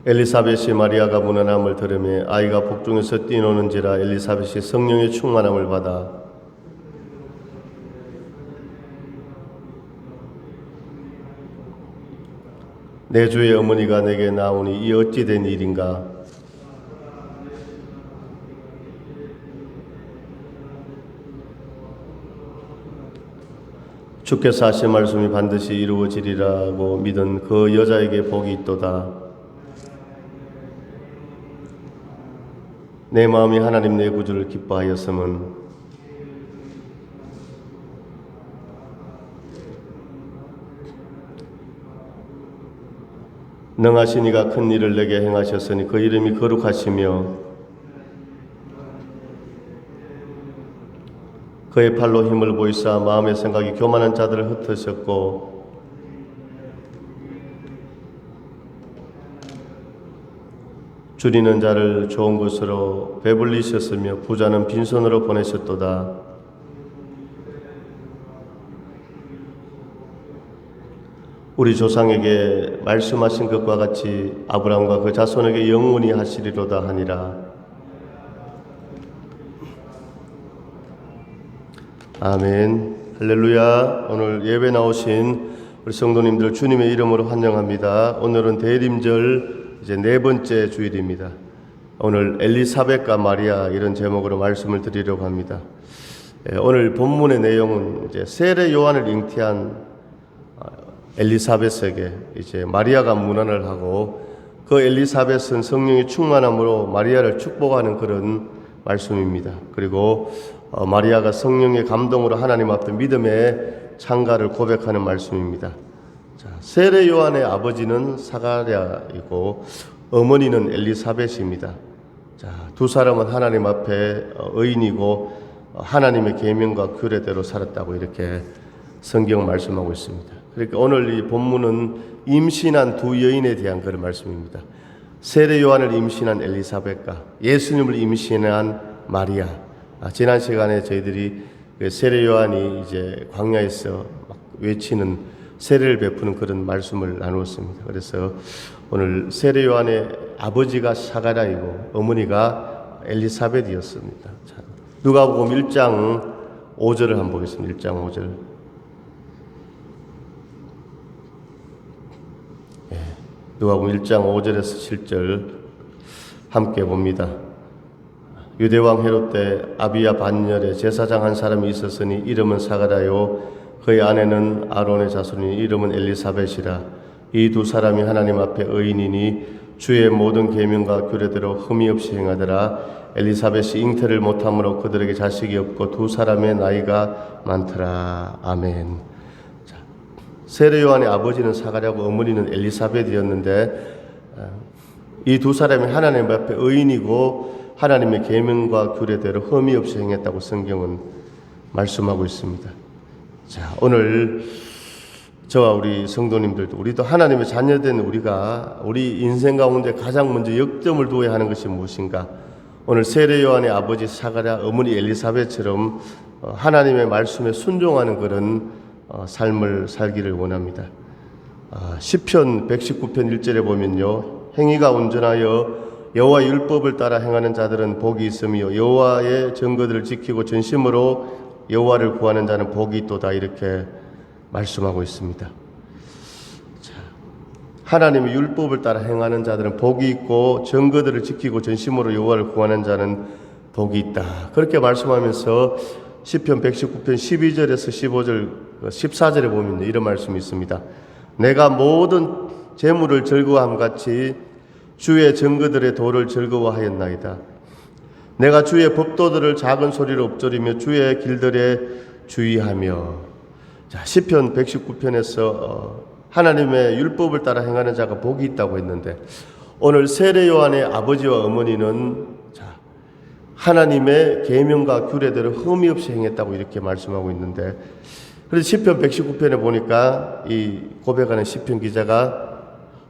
엘리사벳이 마리아가 문안함을 들으며 아이가 복중에서 뛰노는지라 엘리사벳이 성령의 충만함을 받아 내 주의 어머니가 내게 나오니 이 어찌 된 일인가. 주께서 하신 말씀이 반드시 이루어지리라고 믿은 그 여자에게 복이 있도다. 내 마음이 하나님 내 구주를 기뻐하였음은 능하신 이가 큰 일을 내게 행하셨으니 그 이름이 거룩하시며 그의 팔로 힘을 보이사 마음의 생각이 교만한 자들을 흩으셨고 줄이는 자를 좋은 것으로 배불리셨으며 부자는 빈손으로 보내셨도다. 우리 조상에게 말씀하신 것과 같이 아브라함과 그 자손에게 영원히 하시리로다 하니라. 아멘. 할렐루야. 오늘 예배 나오신 우리 성도님들 주님의 이름으로 환영합니다. 오늘은 대림절 이제 네 번째 주일입니다. 오늘 엘리사벳과 마리아 이런 제목으로 말씀을 드리려고 합니다. 오늘 본문의 내용은 이제 세례 요한을 잉태한 엘리사벳에게 이제 마리아가 문안을 하고 그 엘리사벳은 성령의 충만함으로 마리아를 축복하는 그런 말씀입니다. 그리고 마리아가 성령의 감동으로 하나님 앞에 믿음의 찬가를 고백하는 말씀입니다. 자, 세례 요한의 아버지는 사가랴이고 어머니는 엘리사벳입니다. 자, 두 사람은 하나님 앞에 의인이고 하나님의 계명과 규례대로 살았다고 이렇게 성경 말씀하고 있습니다. 그러니까 오늘 이 본문은 임신한 두 여인에 대한 그런 말씀입니다. 세례 요한을 임신한 엘리사벳과 예수님을 임신한 마리아. 지난 시간에 저희들이 세례 요한이 이제 광야에서 막 외치는 세례를 베푸는 그런 말씀을 나누었습니다. 그래서 오늘 세례 요한의 아버지가 사가랴이고 어머니가 엘리사벳이었습니다. 자, 누가복음 1장 5절을 한번 보겠습니다. 1장 5절. 누가복음 1장 5절에서 7절 함께 봅니다. 유대왕 헤롯 때 아비야 반열에 제사장 한 사람이 있었으니 이름은 사가랴요 그의 아내는 아론의 자손이니 이름은 엘리사벳이라. 이 두 사람이 하나님 앞에 의인이니 주의 모든 계명과 규례대로 흠이 없이 행하더라. 엘리사벳이 잉태를 못함으로 그들에게 자식이 없고 두 사람의 나이가 많더라. 아멘. 자, 세례 요한의 아버지는 사가랴고 어머니는 엘리사벳이었는데 이 두 사람이 하나님 앞에 의인이고 하나님의 계명과 규례대로 흠이 없이 행했다고 성경은 말씀하고 있습니다. 자, 오늘 저와 우리 성도님들도 우리도 하나님의 자녀된 우리가 우리 인생 가운데 가장 먼저 역점을 두어야 하는 것이 무엇인가? 오늘 세례 요한의 아버지 사가랴, 어머니 엘리사벳처럼 하나님의 말씀에 순종하는 그런 삶을 살기를 원합니다. 시편 119편 1절에 보면요, 행위가 온전하여 여호와 율법을 따라 행하는 자들은 복이 있으며 여호와의 증거들을 지키고 전심으로 여호와를 구하는 자는 복이 있도다 이렇게 말씀하고 있습니다. 자, 하나님의 율법을 따라 행하는 자들은 복이 있고 증거들을 지키고 전심으로 여호와를 구하는 자는 복이 있다. 그렇게 말씀하면서 시편 119편 12절에서 15절 14절에 보면 이런 말씀이 있습니다. 내가 모든 재물을 즐거워함 같이 주의 증거들의 도를 즐거워하였나이다. 내가 주의 법도들을 작은 소리로 읊조리며 주의 길들에 주의하며. 자, 시편 119편에서 하나님의 율법을 따라 행하는 자가 복이 있다고 했는데 오늘 세례 요한의 아버지와 어머니는 하나님의 계명과 규례대로 흠이 없이 행했다고 이렇게 말씀하고 있는데, 그래서 시편 119편에 보니까 이 고백하는 시편 기자가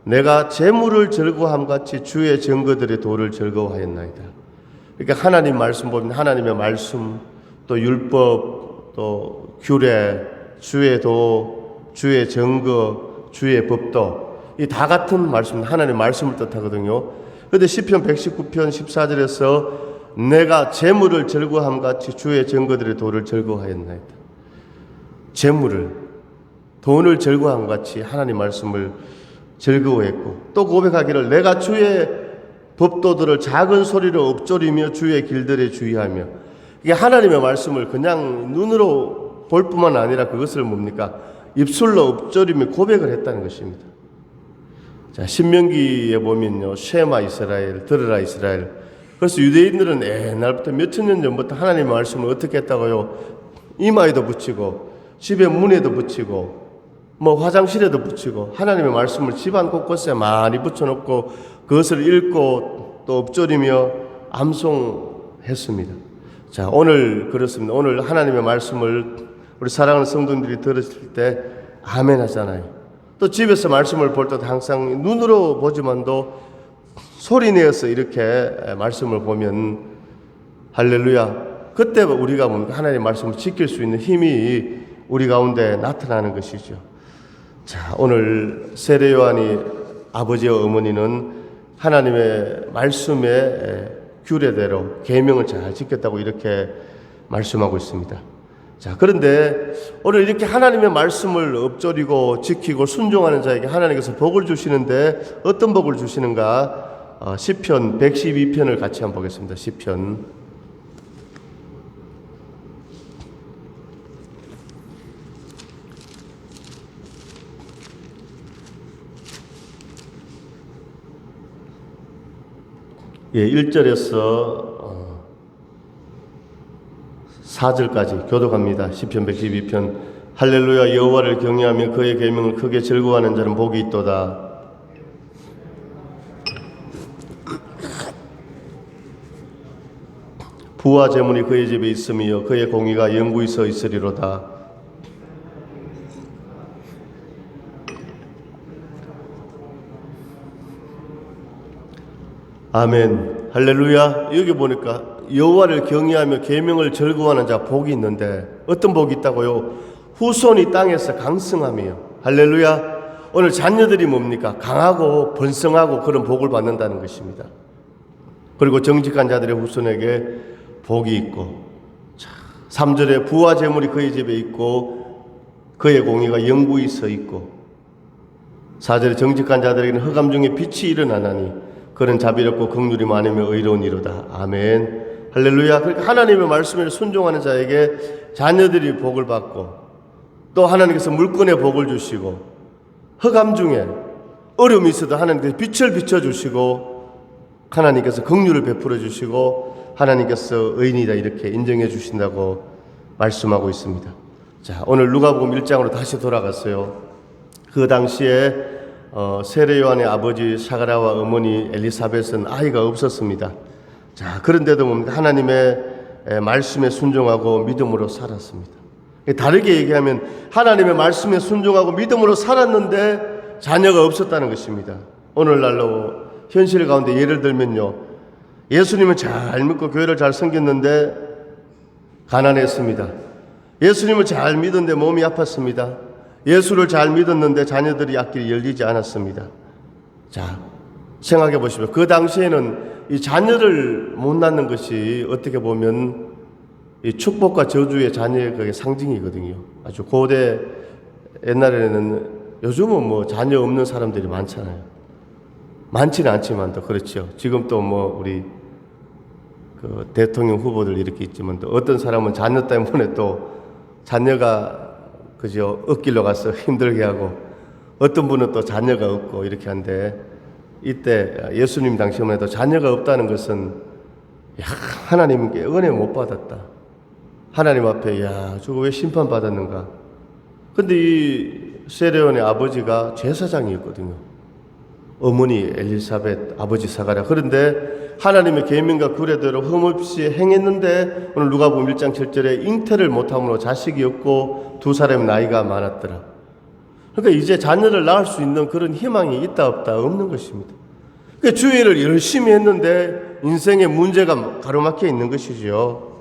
내가 재물을 즐거워함같이 주의 증거들의 도를 즐거워하였나이다. 그러니까 하나님 말씀 보면 하나님의 말씀, 또 율법, 또 규례, 주의 도, 주의 증거, 주의 법도, 이 다 같은 말씀, 하나님의 말씀을 뜻하거든요. 그런데 시편 119편 14절에서 내가 재물을 즐거워함 같이 주의 증거들의 도를 즐거워하였나이다. 재물을, 돈을 즐거워함 같이 하나님 말씀을 즐거워했고, 또 고백하기를 내가 주의 법도들을 작은 소리로 읊조리며 주의 길들에 주의하며, 이게 하나님의 말씀을 그냥 눈으로 볼 뿐만 아니라 그것을 뭡니까? 입술로 읊조리며 고백을 했다는 것입니다. 자, 신명기에 보면요, 쉐마 이스라엘, 들으라 이스라엘. 그래서 유대인들은 옛날부터 몇천 년 전부터 하나님의 말씀을 어떻게 했다고요? 이마에도 붙이고, 집의 문에도 붙이고, 화장실에도 붙이고, 하나님의 말씀을 집안 곳곳에 많이 붙여놓고 그것을 읽고 또 읊조리며 암송했습니다. 자, 오늘 그렇습니다. 오늘 하나님의 말씀을 우리 사랑하는 성도님들이 들으실 때 아멘 하잖아요. 또 집에서 말씀을 볼 때도 항상 눈으로 보지만도 소리 내어서 이렇게 말씀을 보면 할렐루야, 그때 우리가 하나님의 말씀을 지킬 수 있는 힘이 우리 가운데 나타나는 것이죠. 자, 오늘 세례 요한이 아버지와 어머니는 하나님의 말씀의 규례대로 계명을 잘 지켰다고 이렇게 말씀하고 있습니다. 자, 그런데 오늘 이렇게 하나님의 말씀을 읊조리고 지키고 순종하는 자에게 하나님께서 복을 주시는데 어떤 복을 주시는가? 시편 112편을 같이 한번 보겠습니다. 시편 1절에서 4절까지 교독합니다. 시편 112편. 할렐루야, 여호와를 경외하며 그의 계명을 크게 즐거워하는 자는 복이 있도다. 부와 재물이 그의 집에 있으며 그의 공의가 영구히 서 있으리로다. 아멘. 할렐루야. 여기 보니까 여호와를 경외하며 계명을 즐거워하는 자 복이 있는데 어떤 복이 있다고요? 후손이 땅에서 강성하며. 할렐루야. 오늘 자녀들이 뭡니까? 강하고 번성하고 그런 복을 받는다는 것입니다. 그리고 정직한 자들의 후손에게 복이 있고, 3절에 부와 재물이 그의 집에 있고 그의 공의가 영구히 서 있고, 4절에 정직한 자들에게는 흑암 중에 빛이 일어나나니 그는 자비롭고 긍휼이 많으며 의로운 이로다. 아멘. 할렐루야. 그러니까 하나님의 말씀에 순종하는 자에게 자녀들이 복을 받고, 또 하나님께서 물건에 복을 주시고, 흑암 중에 어려움이 있어도 하나님께서 빛을 비춰주시고, 하나님께서 긍휼을 베풀어 주시고, 하나님께서 의인이다 이렇게 인정해 주신다고 말씀하고 있습니다. 자, 오늘 누가복음 1장으로 다시 돌아갔어요. 그 당시에 세례 요한의 아버지 사가랴와 어머니 엘리사벳은 아이가 없었습니다. 자, 그런데도 하나님의 말씀에 순종하고 믿음으로 살았습니다. 다르게 얘기하면 하나님의 말씀에 순종하고 믿음으로 살았는데 자녀가 없었다는 것입니다. 오늘날로 현실 가운데 예를 들면요, 예수님을 잘 믿고 교회를 잘 섬겼는데 가난했습니다. 예수님을 잘 믿었는데 몸이 아팠습니다. 예수를 잘 믿었는데 자녀들이 앞길이 열리지 않았습니다. 자, 생각해 보시면 그 당시에는 이 자녀를 못 낳는 것이 어떻게 보면 이 축복과 저주의 자녀의 그게 상징이거든요. 아주 고대 옛날에는, 요즘은 자녀 없는 사람들이 많잖아요. 많지는 않지만 또 그렇죠. 지금 또 우리 그 대통령 후보들 이렇게 있지만 또 어떤 사람은 자녀 때문에 또 자녀가 그죠 억길로 가서 힘들게 하고, 어떤 분은 또 자녀가 없고 이렇게 한데, 이때 예수님 당시만 해도 자녀가 없다는 것은 하나님께 은혜 못 받았다. 하나님 앞에 저거 왜 심판받았는가. 근데 이 세례 요한의 아버지가 제사장이었거든요. 어머니 엘리사벳, 아버지 사가랴. 그런데 하나님의 계명과 규례대로 흠없이 행했는데 오늘 누가복음 1장 7절에 잉태를 못함으로 자식이 없고 두 사람의 나이가 많았더라. 그러니까 이제 자녀를 낳을 수 있는 그런 희망이 있다 없다 없는 것입니다. 그러니까 주일을 열심히 했는데 인생의 문제가 가로막혀 있는 것이죠.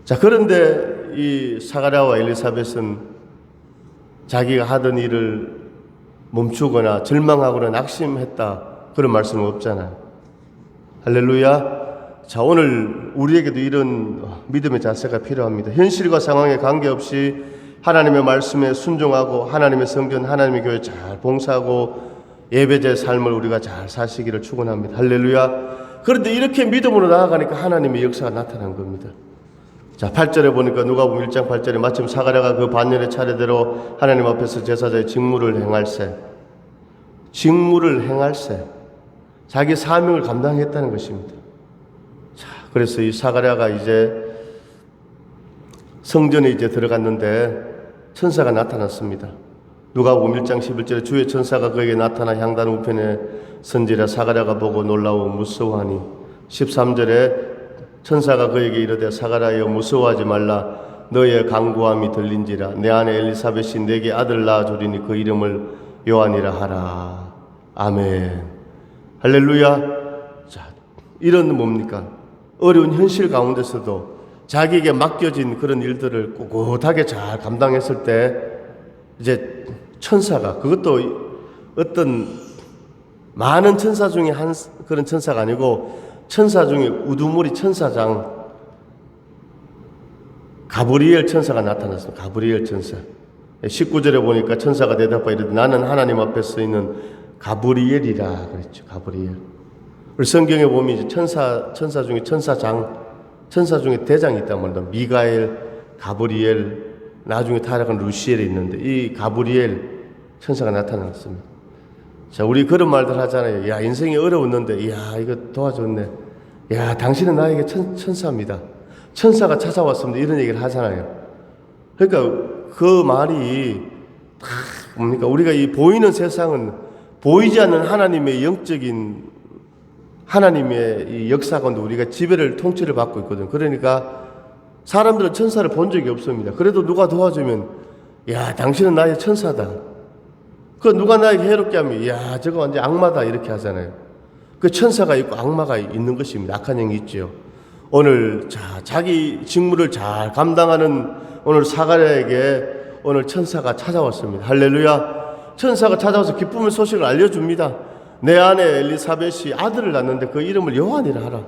자, 그런데 이 사가랴와 엘리사벳은 자기가 하던 일을 멈추거나 절망하거나 낙심했다 그런 말씀은 없잖아요. 할렐루야. 자, 오늘 우리에게도 이런 믿음의 자세가 필요합니다. 현실과 상황에 관계없이 하나님의 말씀에 순종하고 하나님의 성전, 하나님의 교회 잘 봉사하고 예배자의 삶을 우리가 잘 사시기를 축원합니다. 할렐루야. 그런데 이렇게 믿음으로 나아가니까 하나님의 역사가 나타난 겁니다. 자, 8절에 보니까 누가복음 1장 8절에 마침 사가랴가 그 반년의 차례대로 하나님 앞에서 제사장의 직무를 행할세. 자기 사명을 감당했다는 것입니다. 자, 그래서 이 사가랴가 이제 성전에 이제 들어갔는데 천사가 나타났습니다. 누가복음 1장 11절에 주의 천사가 그에게 나타나 향단 우편에 선지라 사가랴가 보고 놀라워 무서워하니 13절에 천사가 그에게 이르되 사가랴여 무서워하지 말라 너의 간구함이 들린지라 내 아내 엘리사벳이 내게 아들 낳아주리니 그 이름을 요한이라 하라. 아멘. 할렐루야. 자, 이런 뭡니까? 어려운 현실 가운데서도 자기에게 맡겨진 그런 일들을 꿋꿋하게 잘 감당했을 때 이제 천사가, 그것도 어떤 많은 천사 중에 한 그런 천사가 아니고 천사 중에 우두머리 천사장 가브리엘 천사가 나타났습니다. 가브리엘 천사. 19절에 보니까 천사가 대답하여 이르되 나는 하나님 앞에 서 있는 가브리엘이라 그랬죠. 가브리엘. 우리 성경에 보면 이제 천사 중에 천사 중에 대장이 있단 말입니다. 미가엘, 가브리엘, 나중에 타락한 루시엘이 있는데 이 가브리엘 천사가 나타났습니다. 자, 우리 그런 말들 하잖아요. 야, 인생이 어려웠는데, 야, 이거 도와줬네. 야, 당신은 나에게 천사입니다. 천사가 찾아왔습니다. 이런 얘기를 하잖아요. 그러니까 그 말이 다 뭡니까? 우리가 이 보이는 세상은 보이지 않는 하나님의 영적인 하나님의 이 역사관도 우리가 지배를 통치를 받고 있거든요. 그러니까 사람들은 천사를 본 적이 없습니다. 그래도 누가 도와주면 야, 당신은 나의 천사다. 그 누가 나에게 해롭게 하면 야, 저거 완전 악마다 이렇게 하잖아요. 그 천사가 있고 악마가 있는 것입니다. 악한 영이 있죠. 오늘 자기 직무를 잘 감당하는 오늘 사가랴에게 오늘 천사가 찾아왔습니다. 할렐루야. 천사가 찾아와서 기쁨의 소식을 알려줍니다. 내 아내 엘리사벳이 아들을 낳는데 그 이름을 요한이라 하라.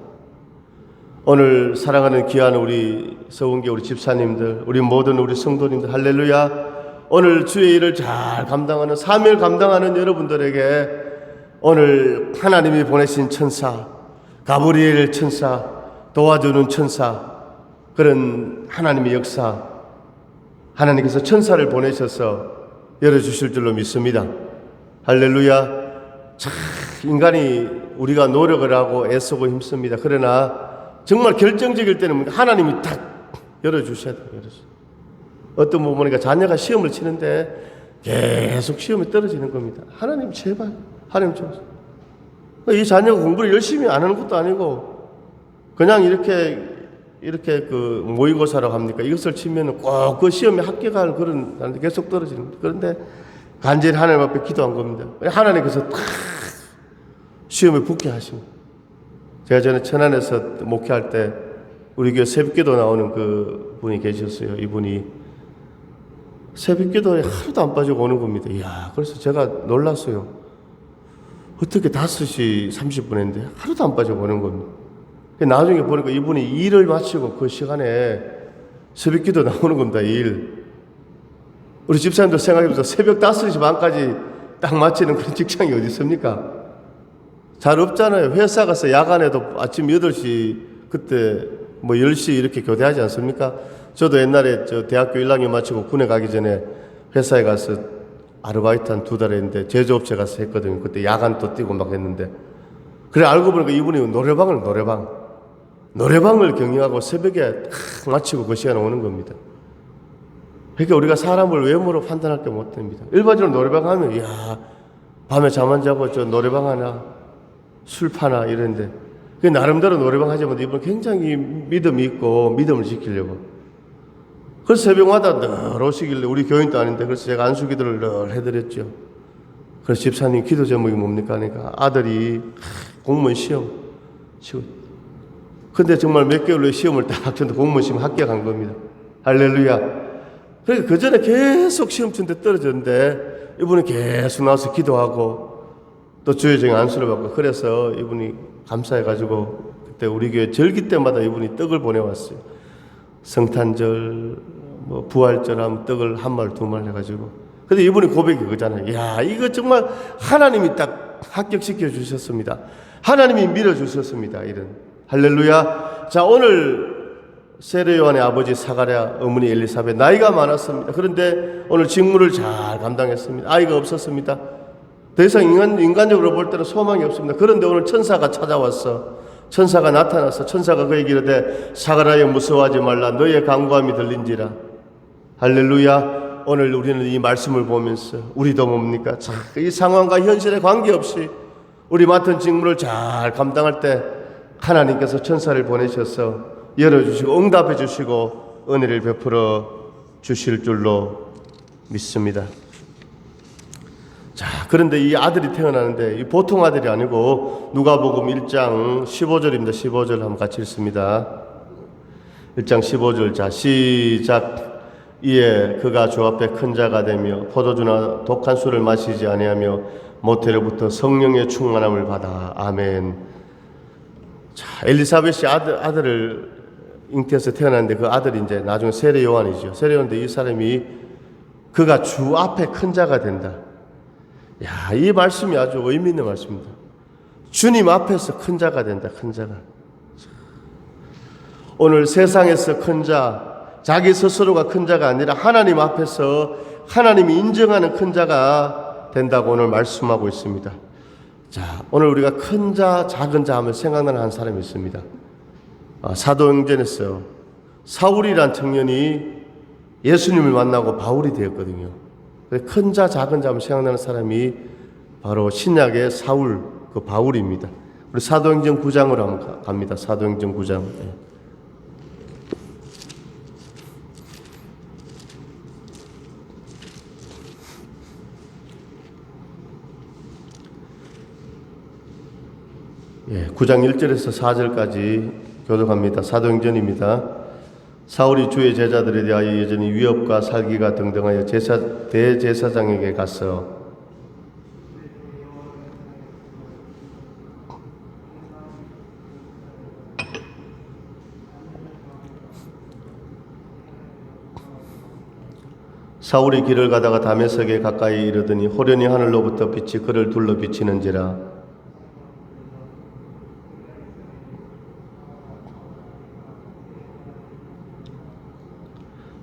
오늘 사랑하는 귀한 우리 서운교 우리 집사님들, 우리 모든 우리 성도님들, 할렐루야. 오늘 주의 일을 잘 감당하는 사명을 감당하는 여러분들에게 오늘 하나님이 보내신 천사, 가브리엘 천사, 도와주는 천사, 그런 하나님의 역사, 하나님께서 천사를 보내셔서 열어주실 줄로 믿습니다. 할렐루야. 참 인간이 우리가 노력을 하고 애쓰고 힘씁니다. 그러나 정말 결정적일 때는 하나님이 딱 열어주셔야 돼요. 어떤 부모니까 자녀가 시험을 치는데 계속 시험에 떨어지는 겁니다. 하나님 제발, 하나님 좀. 이 자녀가 공부를 열심히 안 하는 것도 아니고 그냥 이렇게 그 모의고사라고 합니까? 이것을 치면은 꼭 그 시험에 합격할 그런 사람들 계속 떨어지는 겁니다. 그런데 간절히 하나님 앞에 기도한 겁니다. 하나님께서 딱 시험에 붙게 하십니다. 제가 전에 천안에서 목회할 때 우리 교회 새벽기도 나오는 그 분이 계셨어요. 이분이 새벽기도에 하루도 안 빠지고 오는 겁니다. 이야, 그래서 제가 놀랐어요. 어떻게 5시 30분에 했는데 하루도 안 빠지고 오는 겁니다. 나중에 보니까 이분이 일을 마치고 그 시간에 새벽기도 나오는 겁니다. 일. 우리 집사님들 생각해보세요. 새벽 5시 반까지 딱 마치는 그런 직장이 어디 있습니까? 잘 없잖아요. 회사 가서 야간에도 아침 8시 그때 뭐 10시 이렇게 교대하지 않습니까? 저도 옛날에 저 대학교 1학년 마치고 군에 가기 전에 회사에 가서 아르바이트 한 2달 했는데 제조업체 가서 했거든요. 그때 야간 또 뛰고 막 했는데 그래 알고 보니까 이분이 노래방을 경영하고 새벽에 탁 마치고 그 시간에 오는 겁니다. 그러니까 우리가 사람을 외모로 판단할 게 못 됩니다. 일반적으로 노래방 하면 야 밤에 잠 안 자고 저 노래방 하나 술 파나 이런데 그 나름대로 노래방 하지만 이분은 굉장히 믿음이 있고 믿음을 지키려고 그래서 새벽마다 늘 오시길래 우리 교인도 아닌데 그래서 제가 안수기도를 늘 해드렸죠. 그래서 집사님 기도 제목이 뭡니까 하니까 아들이 공무원 시험 치고 근데 정말 몇 개월 후에 시험을 딱 쳤는데 공무원 시험 합격한 겁니다. 할렐루야. 그러니까 그 전에 계속 시험 치는데 떨어졌는데 이분이 계속 나와서 기도하고 또 주의 종의 안수를 받고, 그래서 이분이 감사해가지고 그때 우리 교회 절기 때마다 이분이 떡을 보내왔어요. 성탄절, 뭐 부활절 하면 떡을 한 말, 두 말 해가지고. 근데 이분이 고백이 그거잖아요. 야, 이거 정말 하나님이 딱 합격시켜 주셨습니다. 하나님이 밀어주셨습니다. 이런. 할렐루야. 자, 오늘 세례 요한의 아버지 사가랴, 어머니 엘리사벳, 나이가 많았습니다. 그런데 오늘 직무를 잘 감당했습니다. 아이가 없었습니다. 더 이상 인간적으로 볼 때는 소망이 없습니다. 그런데 오늘 천사가 찾아왔어. 천사가 나타났어. 천사가 그에게 이르되 사가랴여 무서워하지 말라. 너의 간구함이 들린지라. 할렐루야. 오늘 우리는 이 말씀을 보면서 우리도 뭡니까? 자, 이 상황과 현실에 관계없이 우리 맡은 직무를 잘 감당할 때 하나님께서 천사를 보내셔서 열어주시고 응답해 주시고 은혜를 베풀어 주실 줄로 믿습니다. 자, 그런데 이 아들이 태어나는데 이 보통 아들이 아니고 누가복음 1장 15절입니다. 15절 한번 같이 읽습니다. 1장 15절. 자, 시작. 이에 그가 주 앞에 큰 자가 되며 포도주나 독한 술을 마시지 아니하며 모태로부터 성령의 충만함을 받아. 아멘. 자, 엘리사벳이 아들을 잉태해서 태어났는데 그 아들이 이제 나중에 세례 요한이죠. 세례 요한인데 이 사람이 그가 주 앞에 큰 자가 된다. 야, 이 말씀이 아주 의미 있는 말씀입니다. 주님 앞에서 큰 자가 된다. 큰 자가. 오늘 세상에서 큰 자, 자기 스스로가 큰 자가 아니라 하나님 앞에서 하나님이 인정하는 큰 자가 된다고 오늘 말씀하고 있습니다. 자, 오늘 우리가 큰 자, 작은 자 하면 생각나는 한 사람이 있습니다. 사도행전에서 사울이란 청년이 예수님을 만나고 바울이 되었거든요. 큰 자, 작은 자 하면 생각나는 사람이 바로 신약의 사울, 그 바울입니다. 우리 사도행전 9장으로 한번 갑니다. 사도행전 9장. 예, 9장 1절에서 4절까지 교독합니다. 사도행전입니다. 사울이 주의 제자들에 대하여 여전히 위협과 살기가 등등하여 대제사장에게 갔어. 사울이 길을 가다가 다메섹에 가까이 이르더니 호련히 하늘로부터 빛이 그를 둘러 비치는지라.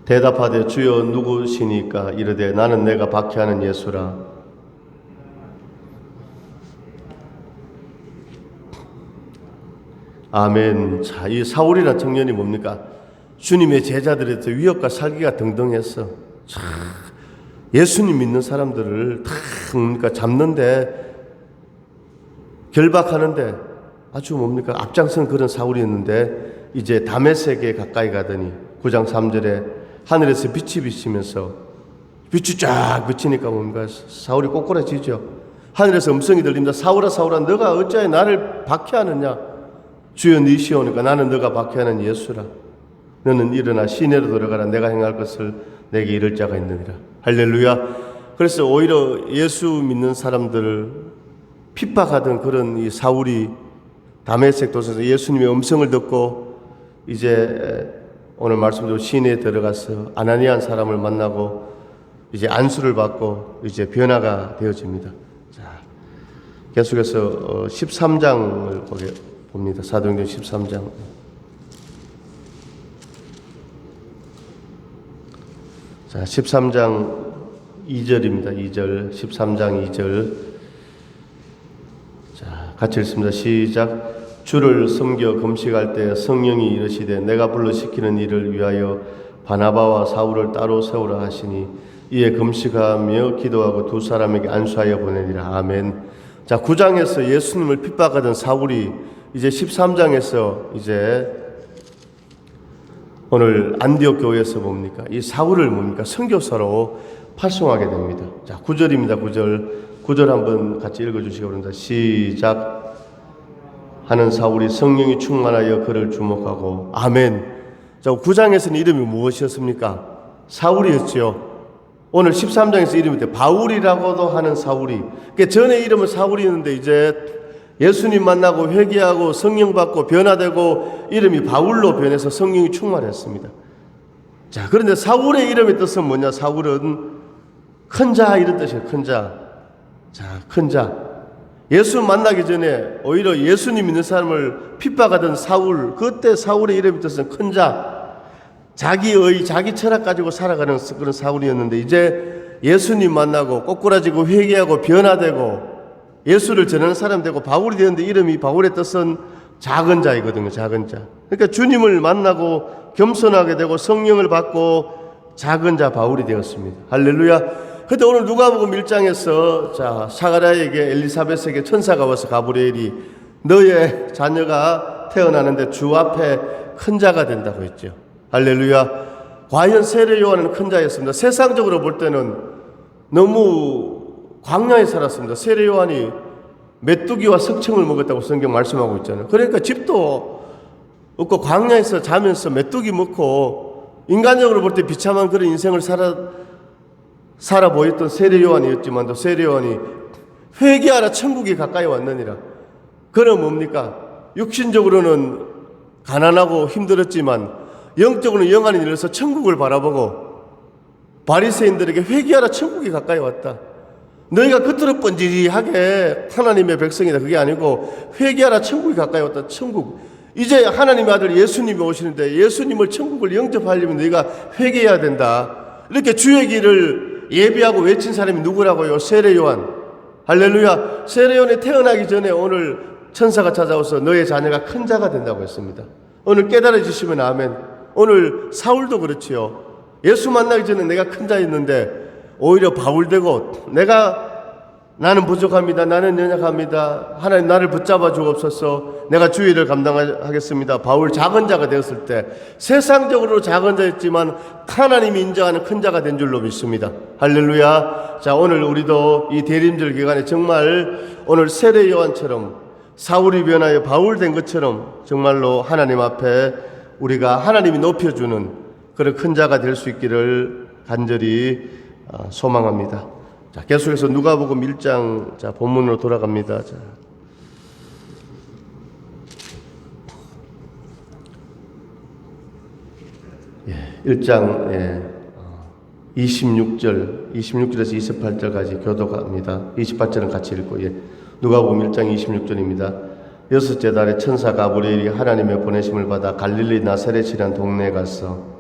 대답하되 주여 누구시니까? 이르되 나는 내가 박해하는 예수라. 아멘. 자, 이 사울이라는 청년이 뭡니까? 주님의 제자들에서 위협과 살기가 등등했어. 자, 예수님 믿는 사람들을 다 뭡니까? 잡는데, 결박하는데 아주 뭡니까? 앞장선 그런 사울이었는데 이제 다메섹에 가까이 가더니 9장 3절에 하늘에서 빛이 비치면서 빛이 쫙 비치니까 뭡니까? 사울이 꼬꾸라지죠. 하늘에서 음성이 들립니다. 사울아 사울아 너가 어찌하여 나를 박해하느냐? 주여 니시오니까 나는 너가 박해하는 예수라. 너는 일어나 시내로 들어가라. 내가 행할 것을 내게 이를 자가 있느니라. 할렐루야. 그래서 오히려 예수 믿는 사람들을 핍박하던 그런 이 사울이 다메섹 도서에서 예수님의 음성을 듣고 이제 오늘 말씀대로 시내에 들어가서 아나니아 사람을 만나고 이제 안수를 받고 이제 변화가 되어집니다. 자, 계속해서 13장을 봅니다. 사도행전 13장. 자, 13장 2절입니다. 2절. 13장 2절. 자, 같이 읽습니다. 시작. 주를 섬겨 금식할 때 성령이 이르시되 내가 불러시키는 일을 위하여 바나바와 사울을 따로 세우라 하시니 이에 금식하며 기도하고 두 사람에게 안수하여 보내니라. 아멘. 자, 9장에서 예수님을 핍박하던 사울이 이제 13장에서 이제 오늘 안디옥 교회에서 뭡니까? 이 사울을 뭡니까? 선교사로 파송하게 됩니다. 자, 9절입니다. 9절 한번 같이 읽어주시기 바랍니다. 시작. 하는 사울이 성령이 충만하여 그를 주목하고. 아멘. 자, 9장에서는 이름이 무엇이었습니까? 사울이었지요. 오늘 13장에서 이름이 돼 바울이라고도 하는 사울이, 그러니까 전에 이름은 사울이었는데 이제 예수님 만나고 회개하고 성령 받고 변화되고 이름이 바울로 변해서 성령이 충만했습니다. 자, 그런데 사울의 이름의 뜻은 뭐냐? 사울은 큰 자 이런 뜻이에요. 큰 자. 자, 큰 자. 예수 만나기 전에 오히려 예수님 믿는 사람을 핍박하던 사울, 그때 사울의 이름의 뜻은 큰 자. 자기의 자기 철학 가지고 살아가는 그런 사울이었는데 이제 예수님 만나고 꼬꾸라지고 회개하고 변화되고 예수를 전하는 사람 되고 바울이 되는데 이름이 바울의 뜻은 작은 자이거든요. 작은 자. 그러니까 주님을 만나고 겸손하게 되고 성령을 받고 작은 자 바울이 되었습니다. 할렐루야. 근데 오늘 누가복음 1장에서 자 사가랴에게 엘리사벳에게 천사가 와서 가브리엘이 너의 자녀가 태어나는데 주 앞에 큰 자가 된다고 했죠. 할렐루야. 과연 세례 요한은 큰 자였습니다. 세상적으로 볼 때는 너무 광야에 살았습니다. 세례 요한이 메뚜기와 석청을 먹었다고 성경 말씀하고 있잖아요. 그러니까 집도 없고 광야에서 자면서 메뚜기 먹고 인간적으로 볼 때 비참한 그런 인생을 살아 보였던 세례 요한이었지만도 세례 요한이 회개하라 천국이 가까이 왔느니라. 그럼 뭡니까? 육신적으로는 가난하고 힘들었지만 영적으로는 영안이 열려서 천국을 바라보고 바리새인들에게 회개하라 천국이 가까이 왔다. 너희가 겉으로 번지르하게 하나님의 백성이다. 그게 아니고 회개하라 천국이 가까이 왔다. 천국. 이제 하나님의 아들 예수님이 오시는데 예수님을 천국을 영접하려면 너희가 회개해야 된다. 이렇게 주의 길을 예비하고 외친 사람이 누구라고요? 세례 요한. 할렐루야. 세례 요한이 태어나기 전에 오늘 천사가 찾아와서 너의 자녀가 큰 자가 된다고 했습니다. 오늘 깨달아지시면 아멘. 오늘 사울도 그렇지요. 예수 만나기 전에 내가 큰 자였는데 오히려 바울 되고 나는 부족합니다. 나는 연약합니다. 하나님 나를 붙잡아 주옵소서. 내가 주의를 감당하겠습니다. 바울 작은 자가 되었을 때 세상적으로 작은 자였지만 하나님이 인정하는 큰 자가 된 줄로 믿습니다. 할렐루야. 자, 오늘 우리도 이 대림절 기간에 정말 오늘 세례 요한처럼 사울이 변하여 바울 된 것처럼 정말로 하나님 앞에 우리가 하나님이 높여주는 그런 큰 자가 될 수 있기를 간절히 소망합니다. 자, 계속해서 누가복음 1장 자 본문으로 돌아갑니다. 자. 예, 1장 26절에서 28절까지 교도합니다. 28절은 같이 읽고 누가복음 1장 26절입니다. 여섯째 달에 천사 가브리엘이 하나님의 보내심을 받아 갈릴리 나사렛이라는 동네에 가서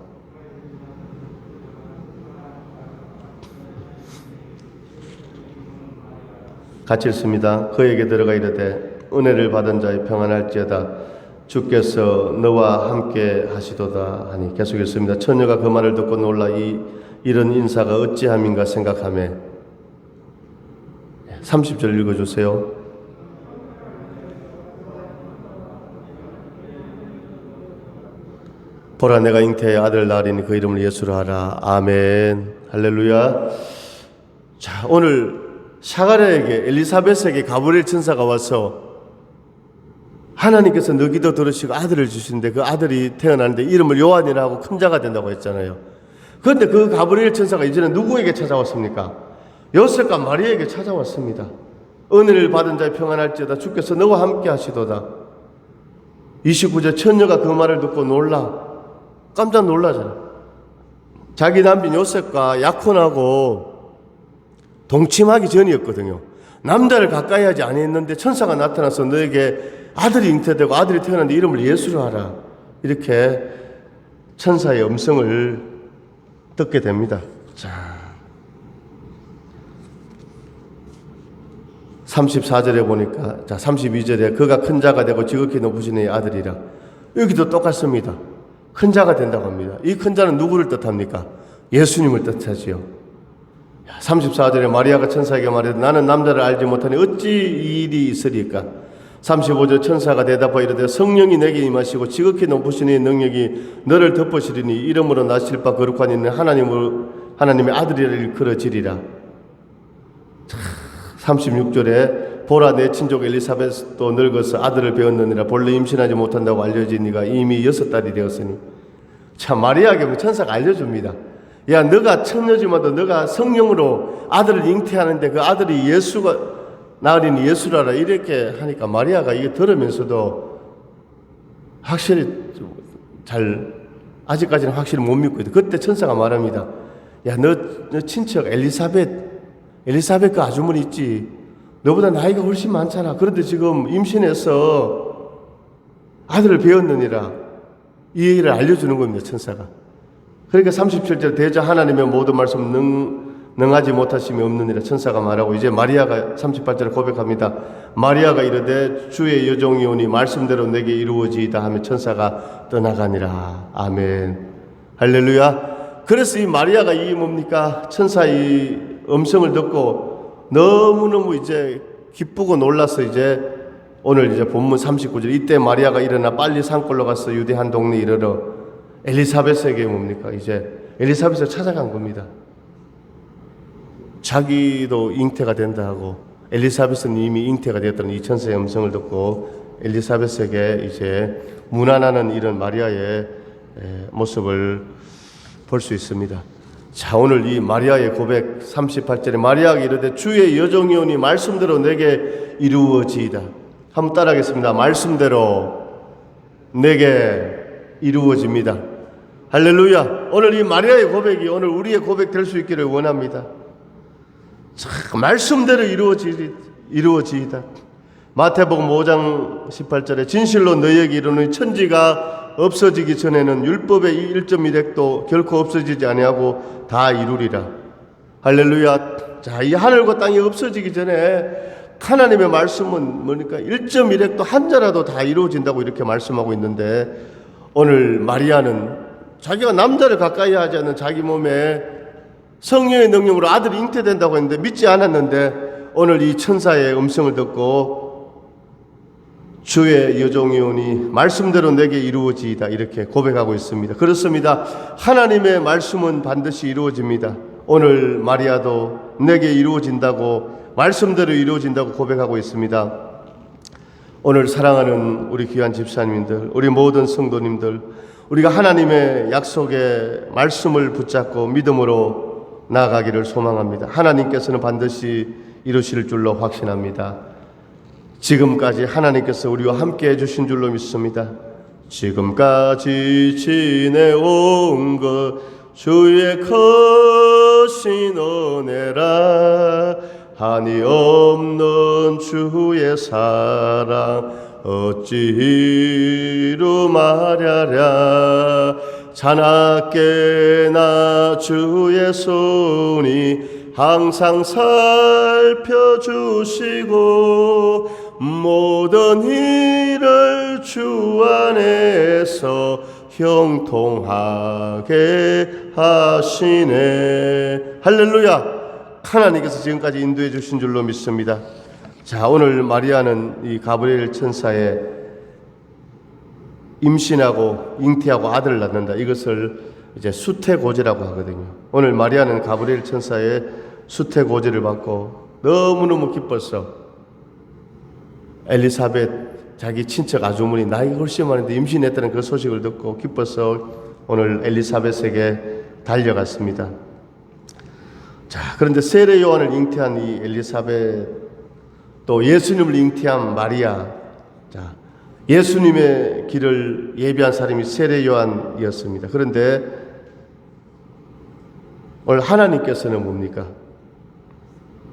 같이 읽습니다. 그에게 들어가 이르되 은혜를 받은 자의 평안할지어다 주께서 너와 함께 하시도다 하니 계속 읽습니다. 처녀가 그 말을 듣고 놀라 이런 인사가 어찌함인가 생각하며 30절 읽어주세요. 보라 내가 잉태의 아들 낳으리니 그 이름을 예수로 하라. 아멘. 할렐루야. 자, 오늘 사가랴에게 엘리사벳에게 가브리엘 천사가 와서 하나님께서 너 기도 들으시고 아들을 주시는데 그 아들이 태어나는데 이름을 요한이라고 큰 자가 된다고 했잖아요. 그런데 그 가브리엘 천사가 이제는 누구에게 찾아왔습니까? 요셉과 마리아에게 찾아왔습니다. 은혜를 받은 자의 평안할지어다 주께서 너와 함께 하시도다. 29절 처녀가 그 말을 듣고 깜짝 놀라잖아. 자기 남편 요셉과 약혼하고 동침하기 전이었거든요. 남자를 가까이 하지 아니했는데 천사가 나타나서 너에게 아들이 잉태되고 아들이 태어났는데 이름을 예수로 하라. 이렇게 천사의 음성을 듣게 됩니다. 자, 34절에 보니까 32절에 그가 큰 자가 되고 지극히 높으신 이의 아들이라. 여기도 똑같습니다. 큰 자가 된다고 합니다. 이 큰 자는 누구를 뜻합니까? 예수님을 뜻하지요. 34절에 마리아가 천사에게 말해도 나는 남자를 알지 못하니 어찌 이 일이 있으리까? 35절 천사가 대답하여 이르되 성령이 내게 임하시고 지극히 높으신 이의 능력이 너를 덮으시리니 이름으로 나실 바 거룩한 이는 하나님의 아들이라 일컬어지리라. 36절에 보라 내 친족 엘리사벳도 늙어서 아들을 배웠느니라 본래 임신하지 못한다고 알려진 이가 이미 6달이 되었으니 참 마리아에게 천사가 알려줍니다. 야, 너가 처녀지만도 너가 성령으로 아들을 잉태하는데 그 아들이 예수가 나으린 예수라라 이렇게 하니까 마리아가 이게 들으면서도 확실히 아직까지는 확실히 못 믿고 있다. 그때 천사가 말합니다. 야, 너 친척 엘리사벳 그 아주머니 있지? 너보다 나이가 훨씬 많잖아. 그런데 지금 임신해서 아들을 배웠느니라. 이 얘기를 알려주는 겁니다, 천사가. 그러니까 37절 대저 하나님의 모든 말씀 능하지 못하심이 없느니라 천사가 말하고, 이제 마리아가 38절에 고백합니다. 마리아가 이르되 주의 여종이오니 말씀대로 내게 이루어지이다 하며 천사가 떠나가니라. 아멘. 할렐루야. 그래서 이 마리아가 이 뭡니까? 천사의 음성을 듣고 너무너무 이제 기쁘고 놀라서 이제 오늘 이제 본문 39절, 이때 마리아가 일어나 빨리 산골로 가서 유대 한 동네에 이르러 엘리사벳에게 뭡니까? 이제 엘리사벳을 찾아간 겁니다. 자기도 잉태가 된다 하고 엘리사벳은 이미 잉태가 되었다는 이 천사의 음성을 듣고 엘리사벳에게 이제 문안하는 이런 마리아의 모습을 볼 수 있습니다. 자, 오늘 이 마리아의 고백 38절에 마리아가 이르되 주의 여종이오니 말씀대로 내게 이루어지이다. 한번 따라하겠습니다. 말씀대로 내게 이루어집니다. 할렐루야. 오늘 이 마리아의 고백이 오늘 우리의 고백 될 수 있기를 원합니다. 자, 말씀대로 이루어지이다. 마태복음 5장 18절에 진실로 너희에게 이르노니 천지가 없어지기 전에는 율법의 1.1획도 결코 없어지지 아니하고 다 이루리라. 할렐루야. 자, 이 하늘과 땅이 없어지기 전에 하나님의 말씀은 뭐니까 1.1획도 한 자라도 다 이루어진다고 이렇게 말씀하고 있는데, 오늘 마리아는 자기가 남자를 가까이 하지 않는 자기 몸에 성령의 능력으로 아들이 잉태된다고 했는데 믿지 않았는데, 오늘 이 천사의 음성을 듣고 주의 여종이오니 말씀대로 내게 이루어지이다 이렇게 고백하고 있습니다. 그렇습니다. 하나님의 말씀은 반드시 이루어집니다. 오늘 마리아도 내게 이루어진다고, 말씀대로 이루어진다고 고백하고 있습니다. 오늘 사랑하는 우리 귀한 집사님들, 우리 모든 성도님들, 우리가 하나님의 약속의 말씀을 붙잡고 믿음으로 나아가기를 소망합니다. 하나님께서는 반드시 이루실 줄로 확신합니다. 지금까지 하나님께서 우리와 함께 해주신 줄로 믿습니다. 지금까지 지내온 것 주의 크신 은혜라. 한이 없는 주의 사랑 어찌로 말하랴. 자나깨나 주의 손이 항상 살펴주시고 모든 일을 주 안에서 형통하게 하시네. 할렐루야. 하나님께서 지금까지 인도해 주신 줄로 믿습니다. 자, 오늘 마리아는 이 가브리엘 천사의 임신하고 잉태하고 아들을 낳는다, 이것을 이제 수태고지라고 하거든요. 오늘 마리아는 가브리엘 천사의 수태고지를 받고 너무너무 기뻤어. 엘리사벳 자기 친척 아주머니 나이가 훨씬 많은데 임신했다는 그 소식을 듣고 기뻐서 오늘 엘리사벳에게 달려갔습니다. 자, 그런데 세례 요한을 잉태한 이 엘리사벳, 또 예수님을 잉태한 마리아, 자, 예수님의 길을 예비한 사람이 세례 요한이었습니다. 그런데 오늘 하나님께서는 뭡니까?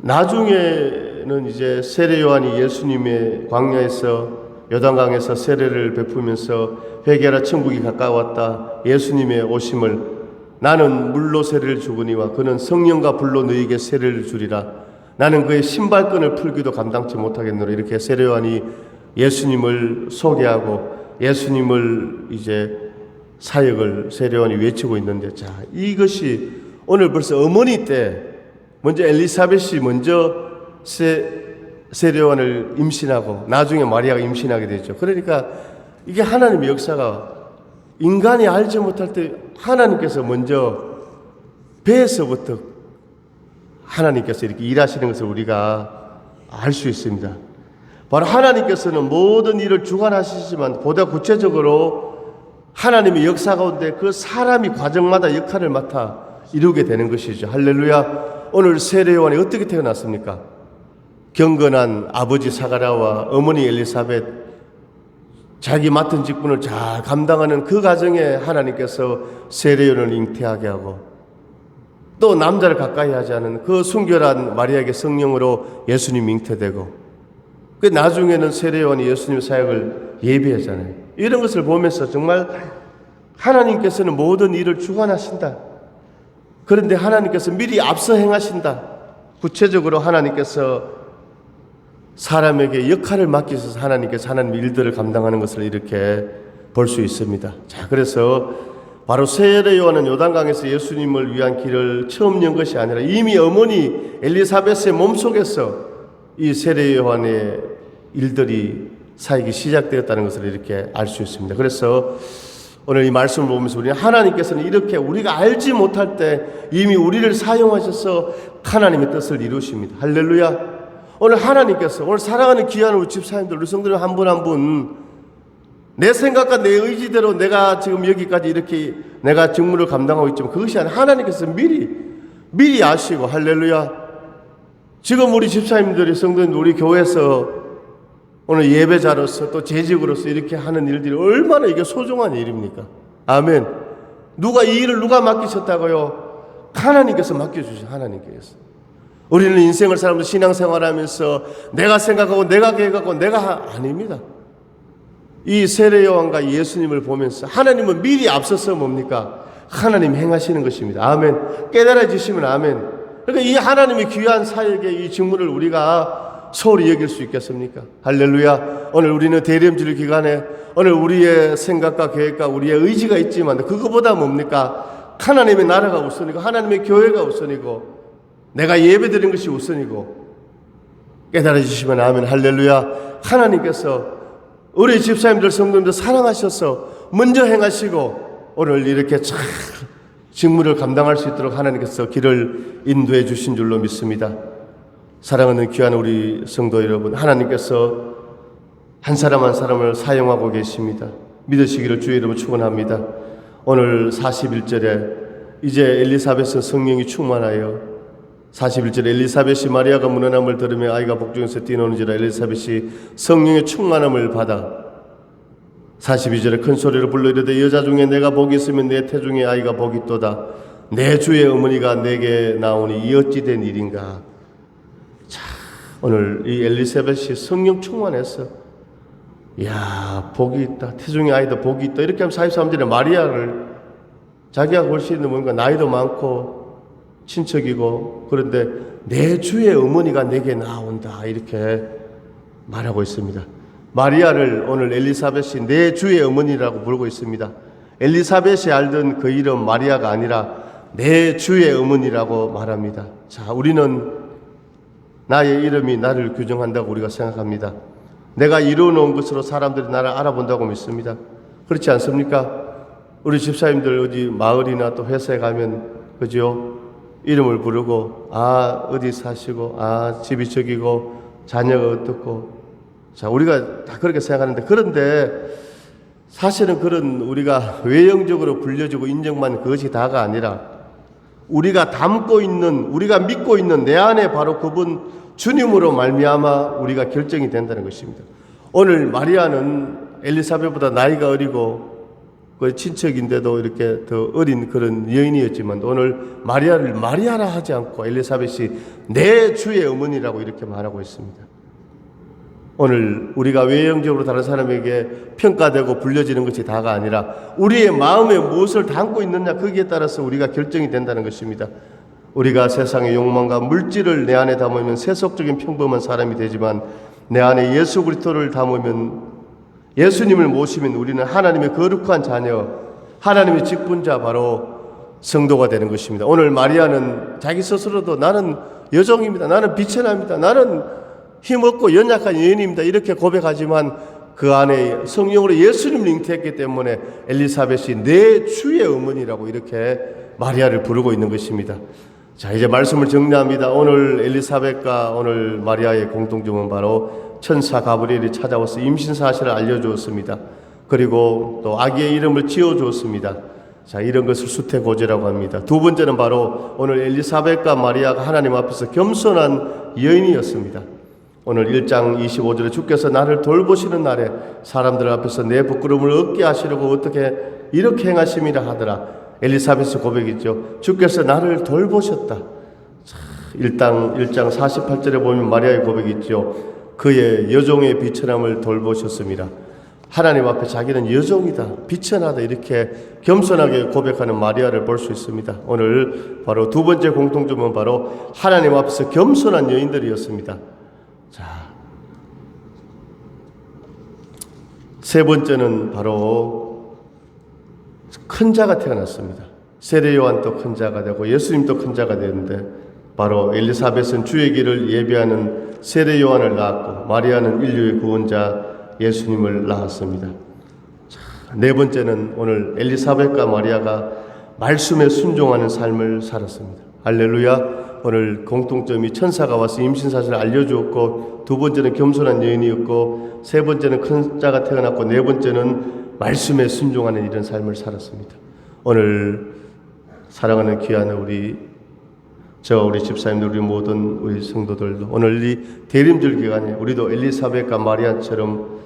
나중에는 이제 세례 요한이 예수님의 광야에서 요단강에서 세례를 베푸면서 회개하라 천국이 가까웠다, 예수님의 오심을 나는 물로 세례를 주거니와 그는 성령과 불로 너희에게 세례를 주리라, 나는 그의 신발끈을 풀기도 감당치 못하겠노라, 이렇게 세례 요한이 예수님을 소개하고 예수님을 이제 사역을 세례 요한이 외치고 있는데, 자, 이것이 오늘 벌써 어머니 때 먼저 엘리사벳이 먼저 세례 요한을 임신하고 나중에 마리아가 임신하게 되죠. 그러니까 이게 하나님의 역사가 인간이 알지 못할 때 하나님께서 먼저 배에서부터 하나님께서 이렇게 일하시는 것을 우리가 알 수 있습니다. 바로 하나님께서는 모든 일을 주관하시지만 보다 구체적으로 하나님의 역사 가운데 그 사람이 과정마다 역할을 맡아 이루게 되는 것이죠. 할렐루야. 오늘 세례 요한이 어떻게 태어났습니까? 경건한 아버지 사가랴와 어머니 엘리사벳, 자기 맡은 직분을 잘 감당하는 그 가정에 하나님께서 세례 요한을 잉태하게 하고, 또 남자를 가까이 하지 않은 그 순결한 마리아에게 성령으로 예수님이 잉태되고, 그 나중에는 세례 요한이 예수님의 사역을 예비하잖아요. 이런 것을 보면서 정말 하나님께서는 모든 일을 주관하신다. 그런데 하나님께서 미리 앞서 행하신다. 구체적으로 하나님께서 사람에게 역할을 맡기셔서 하나님께서 하나님의 일들을 감당하는 것을 이렇게 볼 수 있습니다. 자, 그래서 바로 세례 요한은 요단강에서 예수님을 위한 길을 처음 연 것이 아니라 이미 어머니 엘리사벳의 몸속에서 이 세례 요한의 일들이 사역이 시작되었다는 것을 이렇게 알 수 있습니다. 그래서 오늘 이 말씀을 보면서 우리는 하나님께서는 이렇게 우리가 알지 못할 때 이미 우리를 사용하셔서 하나님의 뜻을 이루십니다. 할렐루야. 오늘 하나님께서, 오늘 사랑하는 귀한 우리 집사님들, 우리 성도님 한 분 한 분, 내 생각과 내 의지대로 내가 지금 여기까지 이렇게 내가 직무를 감당하고 있지만 그것이 아니라 하나님께서 미리 아시고, 할렐루야. 지금 우리 집사님들이, 성도님들, 우리 교회에서 오늘 예배자로서 또 재직으로서 이렇게 하는 일들이 얼마나 이게 소중한 일입니까? 아멘. 누가 이 일을 누가 맡기셨다고요? 하나님께서 맡겨주신 하나님께서. 우리는 인생을 살면서 신앙생활하면서 내가 생각하고 내가 계획하고 내가 아닙니다. 이 세례 요한과 예수님을 보면서 하나님은 미리 앞서서 뭡니까? 하나님 행하시는 것입니다. 아멘. 깨달아지시면 아멘. 그러니까 이 하나님의 귀한 사역의 이 직무를 우리가 소홀히 여길 수 있겠습니까? 할렐루야. 오늘 우리는 대림주일 기간에 오늘 우리의 생각과 계획과 우리의 의지가 있지만 그거보다 뭡니까? 하나님의 나라가 우선이고 하나님의 교회가 우선이고 내가 예배드린 것이 우선이고, 깨달아주시면 아멘. 할렐루야. 하나님께서 우리 집사님들 성도님들 사랑하셔서 먼저 행하시고 오늘 이렇게 잘 직무를 감당할 수 있도록 하나님께서 길을 인도해 주신 줄로 믿습니다. 사랑하는 귀한 우리 성도 여러분, 하나님께서 한 사람 한 사람을 사용하고 계십니다. 믿으시기를 주의 이름으로 축원합니다. 오늘 41절에 이제 엘리사벳은 성령이 충만하여 41절에 엘리사벳이 마리아가 문안함을 들으며 아이가 복중에서 뛰노는지라 엘리사벳이 성령의 충만함을 받아 42절에 큰 소리로 불러 이르되 여자 중에 내가 복이 있으면 내 태중에 아이가 복이 있도다. 내 주의 어머니가 내게 나오니 이 어찌 된 일인가. 자, 오늘 이 엘리사벳이 성령 충만해서 이야 복이 있다. 태중에 아이도 복이 있다. 이렇게 하면 43절에 마리아를 자기가 볼 수 있는 뭔가 나이도 많고 친척이고 그런데 내 주의 어머니가 내게 나온다 이렇게 말하고 있습니다. 마리아를 오늘 엘리사벳이 내 주의 어머니라고 부르고 있습니다. 엘리사벳이 알던 그 이름 마리아가 아니라 내 주의 어머니라고 말합니다. 자, 우리는 나의 이름이 나를 규정한다고 우리가 생각합니다. 내가 이루어놓은 것으로 사람들이 나를 알아본다고 믿습니다. 그렇지 않습니까? 우리 집사님들 어디 마을이나 또 회사에 가면 그죠? 이름을 부르고 아 어디 사시고 아 집이 저기고 자녀가 어떻고 자 우리가 다 그렇게 생각하는데 그런데 사실은 그런 우리가 외형적으로 불려주고 인정받는 그것이 다가 아니라 우리가 담고 있는 우리가 믿고 있는 내 안에 바로 그분 주님으로 말미암아 우리가 결정이 된다는 것입니다. 오늘 마리아는 엘리사벳보다 나이가 어리고 그 친척인데도 이렇게 더 어린 그런 여인이었지만 오늘 마리아를 마리아라 하지 않고 엘리사벳이 내 주의 어머니라고 이렇게 말하고 있습니다. 오늘 우리가 외형적으로 다른 사람에게 평가되고 불려지는 것이 다가 아니라 우리의 마음에 무엇을 담고 있느냐 거기에 따라서 우리가 결정이 된다는 것입니다. 우리가 세상의 욕망과 물질을 내 안에 담으면 세속적인 평범한 사람이 되지만 내 안에 예수 그리스도를 담으면 예수님을 모시면 우리는 하나님의 거룩한 자녀, 하나님의 직분자 바로 성도가 되는 것입니다. 오늘 마리아는 자기 스스로도 나는 여종입니다. 나는 비천합니다. 나는 힘없고 연약한 여인입니다. 이렇게 고백하지만 그 안에 성령으로 예수님을 잉태했기 때문에 엘리사벳이 내 주의 어머니라고 이렇게 마리아를 부르고 있는 것입니다. 자, 이제 말씀을 정리합니다. 오늘 엘리사벳과 오늘 마리아의 공통점은 바로 천사 가브리엘이 찾아와서 임신 사실을 알려주었습니다. 그리고 또 아기의 이름을 지어주었습니다. 자, 이런 것을 수태고제라고 합니다. 두 번째는 바로 오늘 엘리사벳과 마리아가 하나님 앞에서 겸손한 여인이었습니다. 오늘 1장 25절에 주께서 나를 돌보시는 날에 사람들 앞에서 내 부끄러움을 얻게 하시려고 어떻게 이렇게 행하심이라 하더라. 엘리사벳의 고백이죠. 주께서 나를 돌보셨다. 자, 1장 48절에 보면 마리아의 고백이 있죠. 그의 여종의 비천함을 돌보셨습니다. 하나님 앞에 자기는 여종이다, 비천하다, 이렇게 겸손하게 고백하는 마리아를 볼 수 있습니다. 오늘 바로 두 번째 공통점은 바로 하나님 앞에서 겸손한 여인들이었습니다. 자, 세 번째는 바로 큰 자가 태어났습니다. 세례 요한도 큰 자가 되고 예수님도 큰 자가 되는데, 바로 엘리사벳은 주의 길을 예비하는 세례 요한을 낳았고 마리아는 인류의 구원자 예수님을 낳았습니다. 자, 네 번째는 오늘 엘리사벳과 마리아가 말씀에 순종하는 삶을 살았습니다. 할렐루야. 오늘 공통점이 천사가 와서 임신사실을 알려주었고, 두 번째는 겸손한 여인이었고, 세 번째는 큰 자가 태어났고, 네 번째는 말씀에 순종하는 이런 삶을 살았습니다. 오늘 사랑하는 귀한 저와 우리 집사님들, 우리 모든 우리 성도들도 오늘 이 대림절 기간에 우리도 엘리사벳과 마리아처럼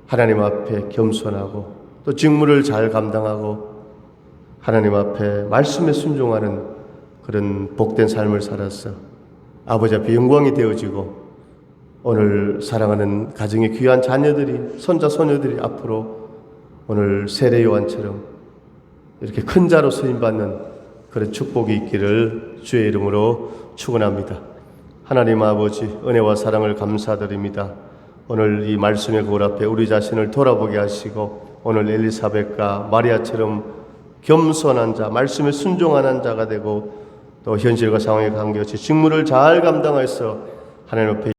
하나님 앞에 겸손하고 또 직무를 잘 감당하고 하나님 앞에 말씀에 순종하는 그런 복된 삶을 살아서 아버지 앞에 영광이 되어지고, 오늘 사랑하는 가정의 귀한 자녀들이, 손자 소녀들이 앞으로 오늘 세례 요한처럼 이렇게 큰 자로 쓰임받는 그런 축복이 있기를 주의 이름으로 축원합니다. 하나님 아버지, 은혜와 사랑을 감사드립니다. 오늘 이 말씀의 거울 앞에 우리 자신을 돌아보게 하시고, 오늘 엘리사벳과 마리아처럼 겸손한 자, 말씀에 순종하는 자가 되고, 또 현실과 상황에 관계없이 직무를 잘 감당해서 하나님 앞에